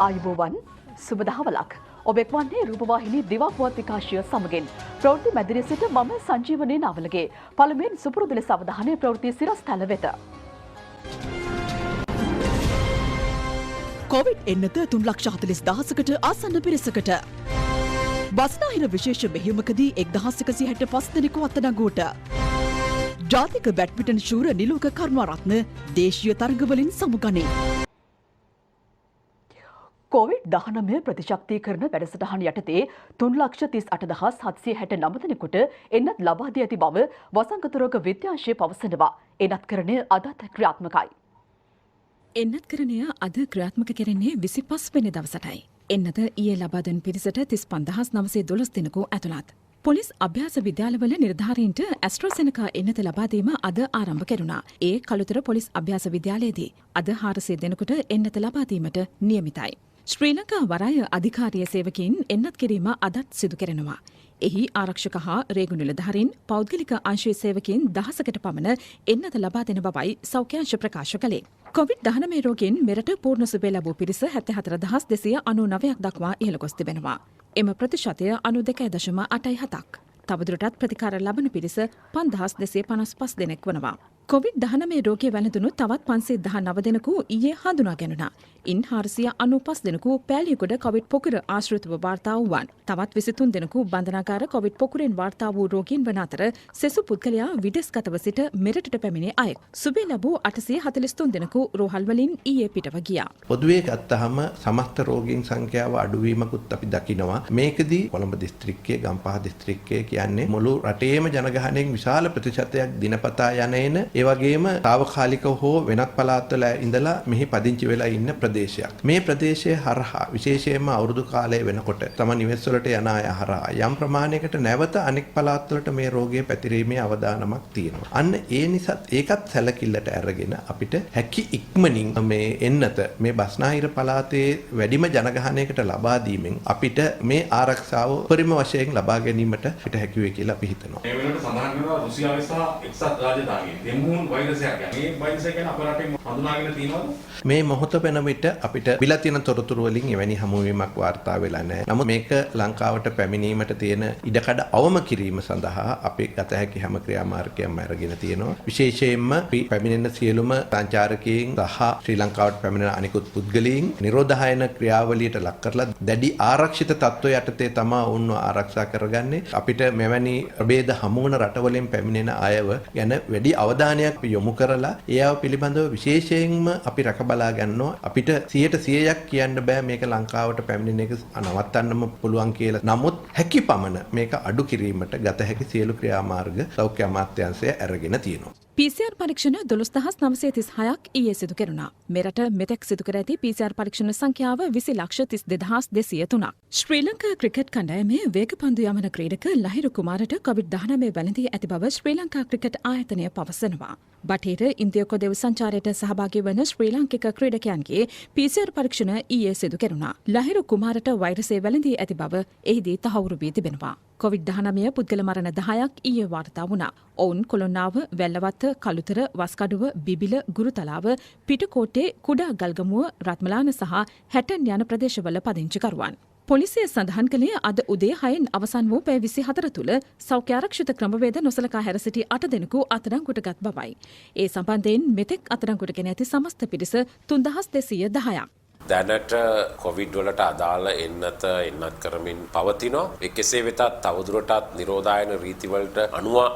ආයුබෝවන් සුබ දහවලක්. ඔබ එක්වන්නේ රූපවාහිනී දිවා පුවත් විකාශය සමගින් ප්‍රවෘත්ති මැදිරියේ සිට මම සංජීවනී නාවලගේ පළමුවෙන් සුපුරුදු ලෙස අවධානය ප්‍රවෘත්ති සිරස්තල වෙත. කොවිඩ් එන්නත 3,40,000කට ආසන්න පිරිසකට බස්නාහිර විශේෂ මෙහෙයුමකදී 1,165 දෙනෙකු අත්අඩංගුවට. ජාතික බැඩ්මින්ටන් ශූර නිලෝක කරුණාරත්න දේශීය තරගවලින් සමුගනී. කොවිඩ්-19 ප්‍රතිශක්තිකරණ වැඩසටහන යටතේ 3,38,769 දෙනෙකුට එන්නත් ලබා දී ඇති බව වසංගත රෝග විද්‍යාංශය පවසනවා. එන්නත්කරණය අදත් ක්‍රියාත්මකයි. එන්නත්කරණය අද ක්‍රියාත්මක කෙරෙන්නේ 25 වෙනි දවසටයි. එන්නත ඊයේ ලබා දුන් පිරිසට 35,912 දෙනෙකු ඇතුළත්. පොලිස් අභ්‍යාස විද්‍යාලවල නිලධාරීන්ට ඇස්ට්‍රාසෙනකා එන්නත ලබා දීම අද ආරම්භ කෙරුණා. ඒ කළුතර පොලිස් අභ්‍යාස විද්‍යාලයේදී අද 400 දෙනෙකුට එන්නත ලබා දීමට නියමිතයි. ශ්‍රී ලංකා වරාය අධිකාරිය සේවකයින් එන්නත් කිරීම අදත් සිදු කෙරෙනවා. එහි ආරක්ෂක හා රේගු නිලධාරීන් පෞද්ගලික අංශයේ සේවකයින් 1000කට පමණ එන්නත ලබා දෙන බවයි සෞඛ්‍යාංශ ප්‍රකාශ කළේ. කොවිඩ්-19 රෝගීන් මෙරට පූර්ණ සුවය ලැබූ පිරිස 74,299ක් දක්වා ඉහළ ගොස් තිබෙනවා. එම ප්‍රතිශතය 92.87ක්. තවදුරටත් ප්‍රතිකාර ලබන පිරිස 5,255 දෙනෙක් වනවා. කොවිඩ්-19 රෝගී වැළඳුණු තවත් 519 දෙනෙකු ඊයේ හඳුනා ගැනුණා. ඉන් 495 දෙනෙකු පෑලියගොඩ කොවිඩ් පොකුර ආශ්‍රිතව වාර්තා වූවන්. තවත් 23 දෙනෙකු බන්ධනාගාර කොවිඩ් පොකුරෙන් වාර්තා වූ රෝගීන් වන අතර සෙසු පුද්ගලයා විදේශගතව සිට මෙරටට පැමිණි අයෙක්. සුවය ලැබූ 843 දෙනෙකු රෝහල් වලින් ඊයේ පිටව ගියා. පොදුවේ ගත්තහම සමස්ත රෝගීන් සංඛ්‍යාව අඩුවීමකුත් අපි දකිනවා. මේකදී කොළඹ දිස්ත්‍රික්කයේ ගම්පහ දිස්ත්‍රික්කයේ කියන්නේ මුළු රටේම ජනගහනයෙන් විශාල ප්‍රතිශතයක් දිනපතා යන ඒ වගේම తాවකාලිකව හෝ වෙනත් පළාත්වල ඉඳලා මෙහි පදිංචි වෙලා ඉන්න ප්‍රදේශයක්. මේ ප්‍රදේශයේ හරහා විශේෂයෙන්ම අවුරුදු කාලය වෙනකොට තම නිවෙස් වලට යන අය හරහා යම් ප්‍රමාණයකට නැවත අනෙක් පළාත්වලට මේ රෝගය පැතිරීමේ අවදානමක් තියෙනවා. අන්න ඒ නිසා ඒකත් සැලකිල්ලට අරගෙන අපිට හැකි ඉක්මනින් මේ එන්නත මේ බස්නාහිර පළාතේ වැඩිම ජනගහනයකට ලබා දීමෙන් අපිට මේ ආරක්ෂාව උපරිම වශයෙන් ලබා ගැනීමට අපිට හැකි වෙයි කියලා අපි හිතනවා. මේ වෙනකොට සඳහන් වෙනවා රුසියාවේ සහ එක්සත් රාජධානියේ දෙමුන් වෛරසයක් ගැන. මේ වෛරසය ගැන අප රටේ හඳුනාගෙන තියෙනවද? මේ මොහොත වෙන විට අපිට බිලා තියෙන තොරතුරු වලින් එවැනි හමුවීමක් වාර්තා වෙලා නැහැ. නමුත් මේක ලංකාවට පැමිණීමට තියෙන ඉඩකඩ අවම කිරීම සඳහා අපි ගත හැකි හැම ක්‍රියාමාර්ගයක්ම අරගෙන තියෙනවා. විශේෂයෙන්ම පැමිණෙන සියලුම සංචාරකයන් සහ ශ්‍රී ලංකාවට පැමිණෙන අනිකුත් පුද්ගලයන් නිරෝධායන ක්‍රියාවලියට ලක් කරලා දැඩි ආරක්ෂිත තත්ත්වය යටතේ තමයි ඔවුන්ව ආරක්ෂා කරගන්නේ. අපිට මෙවැනි ප්‍රභේද හමු වන රටවලින් පැමිණෙන අයව ගැන වැඩි අවධානයක් යොමු කරලා ඒව පිළිබඳව විශේෂයෙන්ම අපි රැකබලා ගන්නවා. අපිට 100% කියන්න බෑ මේක ලංකාවට පැමිණෙන එක නවත්තන්නම පුළුවන් කියලා. නමුත් හැකි පමණ මේක අඩු කිරීමට ගත හැකි සියලු ක්‍රියාමාර්ග සෞඛ්‍ය අමාත්‍යාංශය අරගෙන තියෙනවා. PCR පරීක්ෂණ 12,936ක් ඊයේ සිදු කෙරුණා. මෙරට මෙතෙක් සිදු කර ඇති PCR පරීක්ෂණ සංඛ්‍යාව 20,32,203ක්. ශ්‍රී ලංකා ක්‍රිකට් කණ්ඩායමේ වේගපන්දු යමන ක්‍රීඩක ලහිරු කුමාරට COVID-19 වැළඳී ඇති බව ශ්‍රී ලංකා ක්‍රිකට් ආයතනය පවසනවා. බටහිර ඉන්දිය කොදෙව් සංචාරයට සහභාගී වන ශ්‍රී ලාංකික ක්‍රීඩකයන්ගේ PCR පරීක්ෂණ ඊයේ සිදු කෙරුණා. ලහිරු කුමාරට වෛරසය වැළඳී ඇති බව එහිදී තහවුරු වී තිබෙනවා. COVID-19 පුද්ගල මරණ 10ක් ඊයේ වාර්තා වුණා. ඔවුන් කොළොන්නාව, වැල්ලවත්ත, කළුතර, වස්කඩුව, බිබිල, ගුරුතලාව, පිටකෝට්ටේ, කුඩා ගල්ගමුව, රත්මලාන සහ හැටන් යන ප්‍රදේශවල පදිංචිකරුවන්. පොලිසිය සඳහන් කළේ අද උදේ 6න් අවසන් වූ පැය 24 තුළ සෞඛ්‍ය ආරක්ෂිත ක්‍රමවේද නොසලකා හැර සිටි 8 දෙනෙකු අත්අඩංගුවට ගත් බවයි. ඒ සම්බන්ධයෙන් මෙතෙක් අත්අඩංගුවට ගෙන ඇති සමස්ත පිරිස 3,210ක්. දැනට කොවිඩ් වලට අදාළ එන්නත කරමින් පවතිනවා. ඒ කෙසේ වෙතත් තවදුරටත් නිරෝධායන රීතිවලට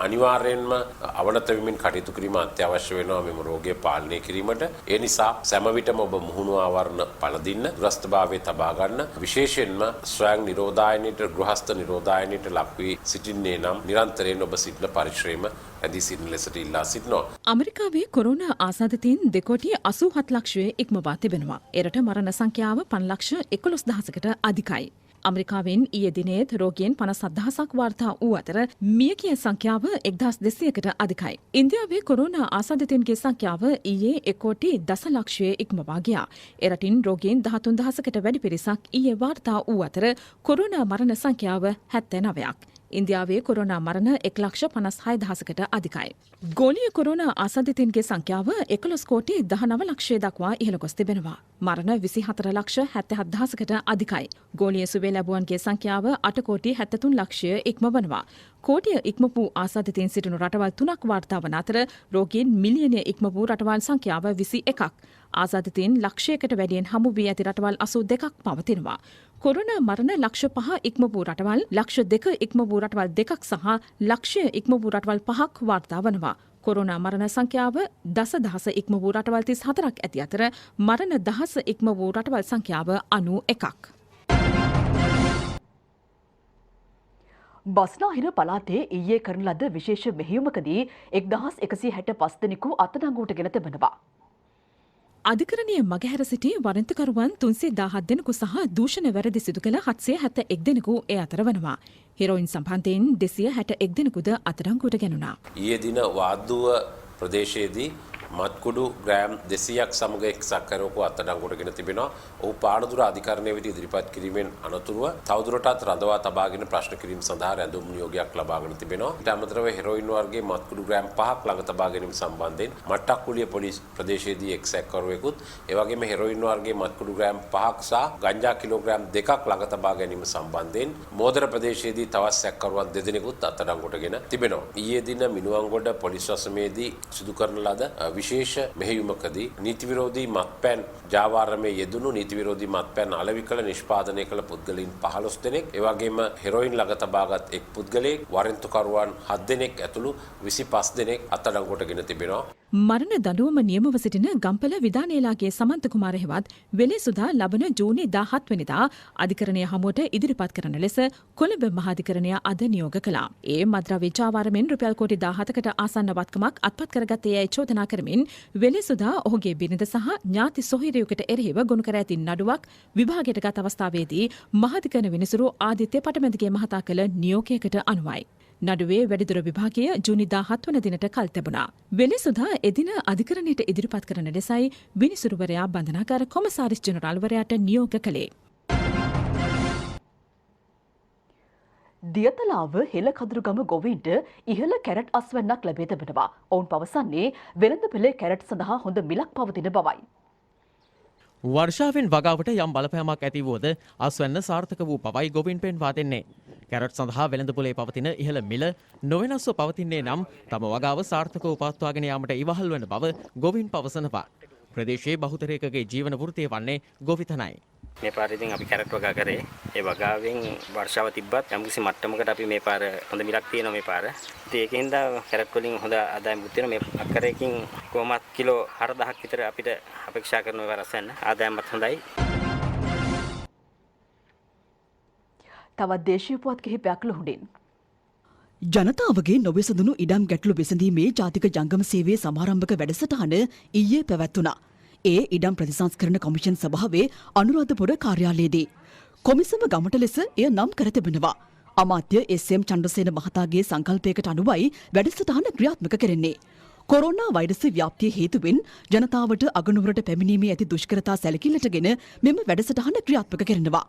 අනිවාර්යෙන්ම අවනත වෙමින් කටයුතු කිරීම අත්‍යවශ්‍ය වෙනවා මෙම රෝගය පාලනය කිරීමට. ඒ නිසා සෑම විටම ඔබ මුහුණු ආවරණ පළදින්න, දුරස්ථභාවයේ තබා ගන්න. විශේෂයෙන්ම ස්වයං නිරෝධායනයට, ගෘහස්ත නිරෝධායනයට ලක් වී සිටින්නේ නම් නිරන්තරයෙන් ඔබ සිටින පරිශ්‍රයම ඇදී සිටින ලෙසට ඉල්ලා සිටිනවා. ඇමරිකාවේ කොරෝනා ආසාදිතයින් 2,87 ලක්ෂයේ ඉක්මවා තිබෙනවා. එරට මරණ සංඛ්‍යාව 5,11,000කට අධිකයි. ඇමරිකාවෙන් ඊයේ දිනේත් රෝගීන් 57,000ක් වාර්තා වූ අතර මියගිය සංඛ්‍යාව 1,200කට අධිකයි. ඉන්දියාවේ කොරෝනා ආසාදිතයින්ගේ සංඛ්‍යාව ඊයේ 1,10,00,000යේ ඉක්මවා ගියා. එරටින් රෝගීන් 13,000කට වැඩි පිරිසක් ඊයේ වාර්තා වූ අතර කොරෝනා මරණ සංඛ්‍යාව 79ක්. ඉන්දියාවේ කොරෝනා මරණ 1,56,000කට අධිකයි. ගෝලීය කොරෝනා ආසාදිතයින්ගේ සංඛ්‍යාව 11,19,00,000 දක්වා ඉහළ ගොස් තිබෙනවා. මරණ 24,77,000කට අධිකයි. ගෝලීය සුවය ලැබුවන්ගේ සංඛ්‍යාව 8,73,00,000 ඉක්මවනවා. කෝටිය ඉක්මපු ආසාදිතයින් සිටින රටවල් 3ක් වාර්තා වන අතර රෝගීන් මිලියනය ඉක්මපු රටවල් සංඛ්‍යාව 21ක්. ආසාදිතයින් ලක්ෂයකට වැඩියෙන් හමු වී ඇති රටවල් 82ක් පවතිනවා. කොරෝනා මරණ ලක්ෂ 5 ඉක්මවූ රටවල් ලක්ෂ 2 ඉක්මවූ රටවල් 2ක් සහ ලක්ෂය ඉක්මවූ රටවල් 5ක් වාර්තා වනවා. කොරෝනා මරණ සංඛ්‍යාව දසදහස ඉක්මවූ රටවල් 34ක් ඇති අතර මරණ දහස ඉක්මවූ රටවල් සංඛ්‍යාව 91ක්. බස්නාහිර පළාතේ ඊයේ කරන ලද විශේෂ මෙහෙයුමකදී 1165 දෙනෙකු අත්අඩංගුවට ගෙන තිබෙනවා. අධිකරණයේ මගහැර සිටි වරන්තකරුවන් 317 දෙනෙකු සහ දූෂණ වැරදි සිදු කළ 771 දෙනෙකු ඒ අතර වනවා. හෙරොයින් සම්බන්ධයෙන් 261 දෙනෙකුද අත්අඩංගුවට ගැනුණා. ඊයේ දින වාද්දුව ප්‍රදේශයේදී මත්කුඩු ග්‍රෑම් 200ක් සමග එක් සක්කරවකු අත්අඩංගුවට ගෙන තිබෙනවා. ඔහු පානදුර අධිකරණය වෙත ඉදිරිපත් කිරීමෙන් අනතුරුව තවදුරටත් රඳවා තබාගෙන ප්‍රශ්න කිරීම සඳහා රැඳුම් නියෝගයක් ලබාගෙන තිබෙනවා. ඊට අමතරව හෙරොයින් වර්ගයේ මත්කුඩු ග්‍රෑම් 5ක් ළඟ තබා ගැනීම සම්බන්ධයෙන් මට්ටක්කුලිය පොලිස් ප්‍රදේශයේදී එක් සැකකරුවෙකුත් ඒ වගේම හෙරොයින් වර්ගයේ මත්කුඩු ග්‍රෑම් 5ක් සහ ගංජා කිලෝග්‍රෑම් 2ක් ළඟ තබා ගැනීම සම්බන්ධයෙන් මෝදර ප්‍රදේශයේදී තවත් සැකකරුවන් දෙදෙනෙකුත් අත්අඩංගුවට ගෙන තිබෙනවා. ඊයේ දින මිනුවන්ගොඩ පොලිස් වසමේදී සිදු කරන ලද විශේෂ මෙහෙයුමකදී නීති විරෝධී මත්පැන් ජාවාරමේ යෙදුණු නීති විරෝධී මත්පැන් අලෙවි කළ නිෂ්පාදනය කළ පුද්ගලයන් 15 දෙනෙක්, ඒ වගේම හෙරොයින් ළඟ තබාගත් එක් පුද්ගලයෙක්, වරෙන්තුකරුවන් 7 දෙනෙක් ඇතුළු 25 දෙනෙක් අත්අඩංගුවට ගෙන තිබෙනවා. මරණ දඬුවම නියමව සිටින ගම්පල විදානේලාගේ සමන්ත කුමාර හෙවත් වෙලෙසුදා ලබන ජූනි 17 වෙනිදා අධිකරණය හමුවට ඉදිරිපත් කරන ලෙස කොළඹ මහාධිකරණය අද නියෝග කළා. ඒ මද්‍රව්‍ය ජාවාරමෙන් රුපියල් කෝටි 17කට ආසන්න වත්කමක් අත්පත් කරගත්තේ යයි චෝදනා කරමින් වෙලෙසුදා ඔහුගේ බිරිඳ සහ ඥාති සොහිරියකට එරෙහිව ගොනු කර ඇති නඩුවක් විභාගයට ගත් අවස්ථාවේදී මහාධිකරණ විනිසුරු ආදිත්‍ය පටමැදිගේ මහතා කළ නියෝගයකට අනුවයි. නඩුවේ වැඩිදුර විභාගය ජූනි 17 වන දිනට කල් තැබුණා. වෙලෙසුදා එදින අධිකරණයට ඉදිරිපත් කරන ලෙසයි විනිසුරුවරයා බන්ධනාගාර කොමසාරිස් ජෙනරාල්වරයාට නියෝග කළේ. දියතලාව හෙළකදුරුගම ගොවීන්ට ඉහළ කැරට් අස්වැන්නක් ලැබී තිබෙනවා. ඔවුන් පවසන්නේ වෙළඳපොලේ කැරට් සඳහා හොඳ මිලක් පවතින බවයි. වර්ෂාවෙන් වගාවට යම් බලපෑමක් ඇති වුවද අස්වැන්න සාර්ථක වූ බවයි ගොවීන් පෙන්වා දෙන්නේ. කැරට් සඳහා වෙළඳපොලේ පවතින ඉහළ මිල නොවෙනස්ව පවතින්නේ නම් තම වගාව සාර්ථකව පවත්වාගෙන යාමට ඉවහල් වන බව ගොවීන් පවසනවා. ප්‍රදේශයේ බහුතරයකගේ ජීවන වෘත්තිය වන්නේ ගොවිතැනයි. මේ පාර ඉතින් අපි කැරට් වගා කරේ. ඒ වගාවෙන් වර්ෂාව තිබ්බත් යම්කිසි මට්ටමකට අපි මේ පාර හොඳ මිලක් තියෙනවා මේ පාර. ඉතින් ඒකෙන්ද කැරට් වලින් හොඳ ආදායමක් තියෙනවා. මේ අක්කරයකින් කොහොමත් කිලෝ 4000ක් විතර අපිට අපේක්ෂා කරන මේ වරසන්න ආදායමත් හොඳයි. තවත් දේශීය පුවත් කිහිපයක් ලුහුඬින්. ජනතාවගේ නොවිසඳුණු ඉඩම් ගැටලු විසඳීමේ ජාතික ජංගම සේවයේ සමාරම්භක වැඩසටහන ඊයේ පැවැත්වුණා. ඒ ඉඩම් ප්‍රතිසංස්කරණ කොමිෂන් සභාවේ අනුරාධපුර කාර්යාලයේදී කොමිසම ගමට ලෙස එය නම් කර තිබෙනවා. අමාත්‍ය එස්.එම්. චන්ද්‍රසේන මහතාගේ සංකල්පයකට අනුවයි වැඩසටහන ක්‍රියාත්මක කෙරෙන්නේ. කොරෝනා වෛරස් ව්‍යාප්තිය හේතුවෙන් ජනතාවට අගනුවරට පැමිණීමේ ඇති දුෂ්කරතා සැලකිල්ලටගෙන මෙම වැඩසටහන ක්‍රියාත්මක කරනවා.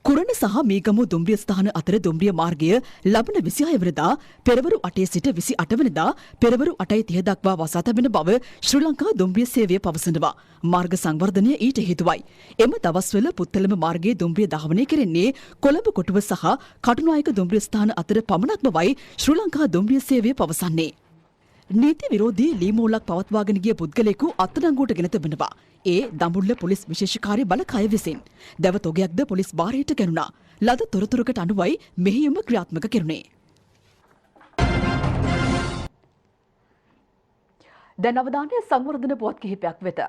කුරණ සහ මීගමු දුම්රිය ස්ථාන අතර දුම්රිය මාර්ගය ලබන 26 වෙනිදා පෙරවරු 8 සිට 28 වෙනිදා පෙරවරු 8:30 දක්වා වසා තබන බව ශ්‍රී ලංකා දුම්රිය සේවය පවසනවා. මාර්ග සංවර්ධනය ඊට හේතුවයි. එම දවස්වල පුත්තලම මාර්ගයේ දුම්රිය දහවනය කෙරෙන්නේ කොළඹ කොටුව සහ කටුනායක දුම්රිය ස්ථාන අතර පමණක් බවයි ශ්‍රී ලංකා දුම්රිය සේවය පවසන්නේ. නීති විරෝධී ලීමෝලක් පවත්වාගෙන ගිය පුද්ගලයෙකු අත්අඩංගුවට ගෙන තිබෙනවා. ඒ දඹුල්ල පොලිස් විශේෂකාරී බලකය විසින් දැව තොගයක්ද පොලිස් භාරයට ගැනුණා. ලද තොරතුරකට අනුවයි මෙහෙයුම ක්‍රියාත්මක කෙරුණේ. දැන් අවධානය සංවර්ධන පුවත් කිහිපයක් වෙත.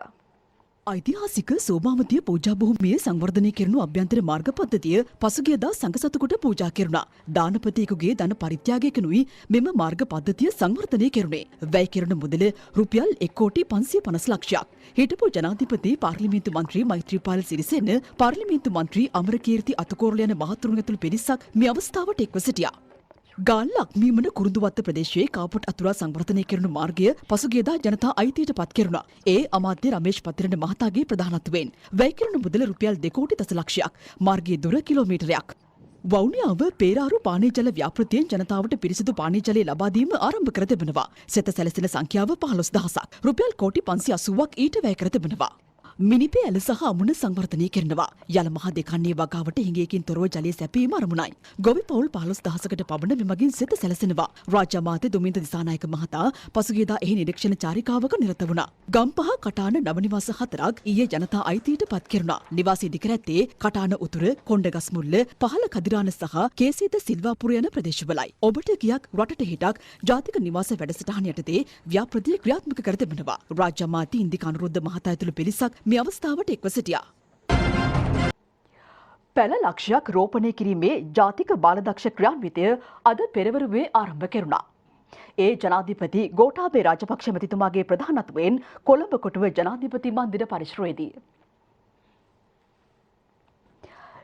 ඓතිහාසික සෝමාවතිය පූජා භූමියේ සංවර්ධනය කෙරුණු අභ්‍යන්තර මාර්ග පද්ධතිය පසුගියදා සංඝසතුකට පූජා කෙරුණා. දානපතියෙකුගේ ධන පරිත්‍යාගයකිනුයි මෙම මාර්ග පද්ධතිය සංවර්ධනය කෙරුණේ. වැය කෙරුණු මුදල රුපියල් 1,550,00,000ක්. හිටපු ජනාධිපති පාර්ලිමේන්තු මන්ත්‍රී මෛත්‍රීපාල සිරිසේන, පාර්ලිමේන්තු මන්ත්‍රී අමරකීර්ති අතුකෝරළ යන මහතුරුන් ඇතුළු පිරිසක් මේ අවස්ථාවට එක්ව සිටියා. ගාල්ල අක්මීමන කුරුඳුවත්ත ප්‍රදේශයේ කාපොට් අතුරා සංවර්ධනය කෙරුණු මාර්ගය පසුගියදා ජනතා අයිතියට පත් කෙරුණා. ඒ අමාත්‍ය රමේෂ් පතිරණ මහතාගේ ප්‍රධානත්වයෙන් වැය කෙරුණු මුදල රුපියල් 2,00,00,000ක්. මාර්ගයේ දුර කිලෝමීටරයක්. වවුනියාව පේරාරු පානීය ජල ව්‍යාපෘතියෙන් ජනතාවට පිරිසිදු පානීය ජලය ලබා දීම ආරම්භ කර තිබෙනවා. සෙත සැලසෙන සංඛ්‍යාව 15000ක්. රුපියල් කෝටි 580ක් ඊට වැය කර තිබෙනවා. මිනිපේ ඇල සහ අමුණ සංවර්ධනය කරනවා. යල මහ දෙකන්නේ වගාවට හිඟයකින් තොරව ජලය සැපීම අරමුණයි. ගොවි පවුල් 15000කට පමණ මෙමගින් සෙත සැලසෙනවා. රාජ්‍ය අමාත්‍ය දුමින්ද දිසානායක මහතා පසුගියදා එහි නිරීක්ෂණ චාරිකාවක නිරත වුණා. ගම්පහ කටාන නවනිවාස 4ක් ඊයේ ජනතා අයිතියට පත් කෙරුණා. නිවාස ඉදිකර ඇත්තේ කටාන උතුර, කොණ්ඩගස් මුල්ල, පහළ කදිරාන සහ කේසීත සිල්වාපුර යන ප්‍රදේශවලයි. ඔබට ගියක් රටට හිටක් ජාතික නිවාස වැඩසටහන යටතේ ව්‍යාපෘතිය ක්‍රියාත්මක කර තිබෙනවා. රාජ්‍ය අමාත්‍ය ඉන්දික අනුරුද්ධ මහතා ඇතුළු පිරිසක් මේ අවස්ථාවට එක්ව සිටියා. පැල ලක්ෂයක් රෝපණය කිරීමේ ජාතික බාලදක්ෂ ක්‍රියාන්විතය අද පෙරවරුවේ ආරම්භ කෙරුණා. ඒ ජනාධිපති ගෝඨාභය රාජපක්ෂ මැතිතුමාගේ ප්‍රධානත්වයෙන් කොළඹ කොටුව ජනාධිපති මන්දිර පරිශ්‍රයේදී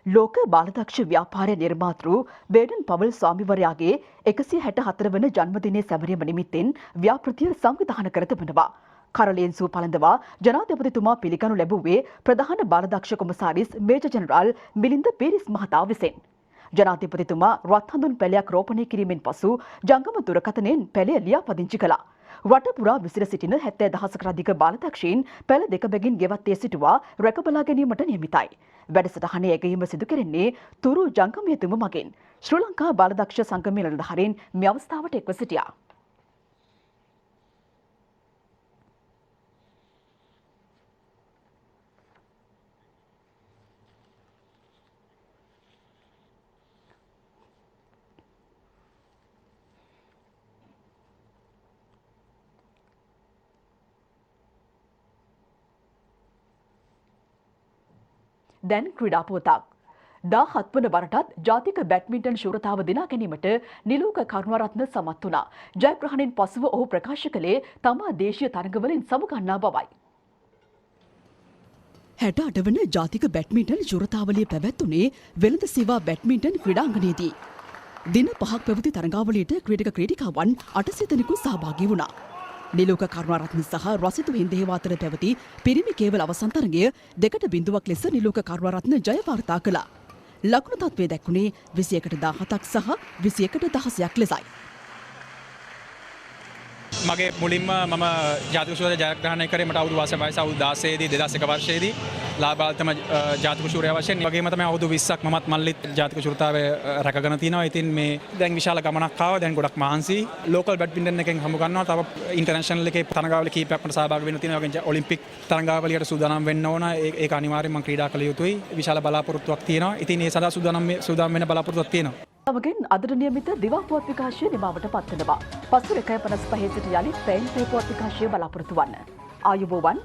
ලෝක බාලදක්ෂ ව්‍යාපාර නිර්මාතෘ බේඩන් පවල් ස්වාමිවරයාගේ 164 වන ජන්මදිනයේ සැමරීම නිමිත්තෙන් ව්‍යාපෘතිය සංවිධානය කර තිබෙනවා. කරලේන්සුව පළඳවා ජනාධිපතිතුමා පිළිගනු ලැබුවේ ප්‍රධාන බාලදක්ෂ කොමසාරිස් මේජර් ජෙනරාල් මිලින්ද පීරිස් මහතා විසින්. ජනාධිපතිතුමා රත් හඳුන් පැලයක් රෝපණය කිරීමෙන් පසු ජංගම දුරකථනයෙන් පැලය ලියාපදිංචි කළා. රට පුරා විසිර සිටින 70000කට අධික බාලදක්ෂයින් පැල දෙක බැගින් ගෙවත්තේ සිටුවා රැකබලා ගැනීමට නියමිතයි. වැඩසටහනේ ඇගයීම සිදු කෙරෙන්නේ තුරු ජංගමය තුම මගින්. ශ්‍රී ලංකා බාලදක්ෂ සංගමයේ නිලධාරීන් මේ අවස්ථාවට එක්ව සිටියා. දැන් ක්‍රීඩා පුවතක්. 17 වන වරටත් ජාතික බැඩ්මින්ටන් ශූරතාව දිනා ගැනීමට නිලෝක කරුණාරත්න සමත් වුණා. ජයග්‍රහණයෙන් පසුව ඔහු ප්‍රකාශ කළේ තමා දේශීය තරඟවලින් සමුගන්නා බවයි. 68 වන ජාතික බැඩ්මින්ටන් ශූරතාවලිය පැවැත්වුණේ වෙළඳ සේවා බැඩ්මින්ටන් ක්‍රීඩාංගණයේදී. දින 5ක් පැවති තරඟාවලියට ක්‍රීඩක ක්‍රීඩිකාවන් 800 දෙනෙකු සහභාගී වුණා. නිලෝක කරුණාරත්න සහ රසිතු හින්දේව අතර පැවති පිරිමි කේවල අවසන් තරගය 2-0ක් ලෙස නිලෝක කරුණාරත්න ජය වාර්තා කළා. ලකුණු තත්ත්වය දැක්ුණේ 21-17ක් සහ 21-16ක් ලෙසයි. මගේ මුලින්ම මම ජාතික ශූරය ජයග්‍රහණය කරේ මට අවුරුදු වයස අවුරුදු 16 දී 2001 වර්ෂයේදී ලාභාල්තම ජාතික ශූරය වශයෙන් වගේම තමයි අවුරුදු 20ක් මමත් මල්ලිත් ජාතික ශූරතාවය රැකගෙන තිනවා. ඉතින් මේ දැන් විශාල ගමනක් ආවා. දැන් ගොඩක් මහන්සි. ලෝකල් බැඩ්මින්ටන් එකෙන් හමු ගන්නවා. තව ඉන්ටර්නැෂනල් එකේ තරඟාවලි කීපයක් මට සහභාගී වෙන්න තියෙනවා. වගේ ඔලිම්පික් තරඟාවලියට සූදානම් වෙන්න ඕන. ඒක අනිවාර්යයෙන් මම ක්‍රීඩා කළ යුතුයි. විශාල බලාපොරොත්තුවක් තියෙනවා. ඉතින් ඒ සඳහා සූදානම් වෙන්න බලාපොරොත්තුවක් තියෙනවා. සමගින් අදට නියමිත දිවා පුවත් විකාශය නිමාවට පත් වෙනවා. පසු 1:55 සිට යලිත් පැයෙන් පුවත් විකාශය බලාපොරොත්තු වන්න. ආයුබෝවන්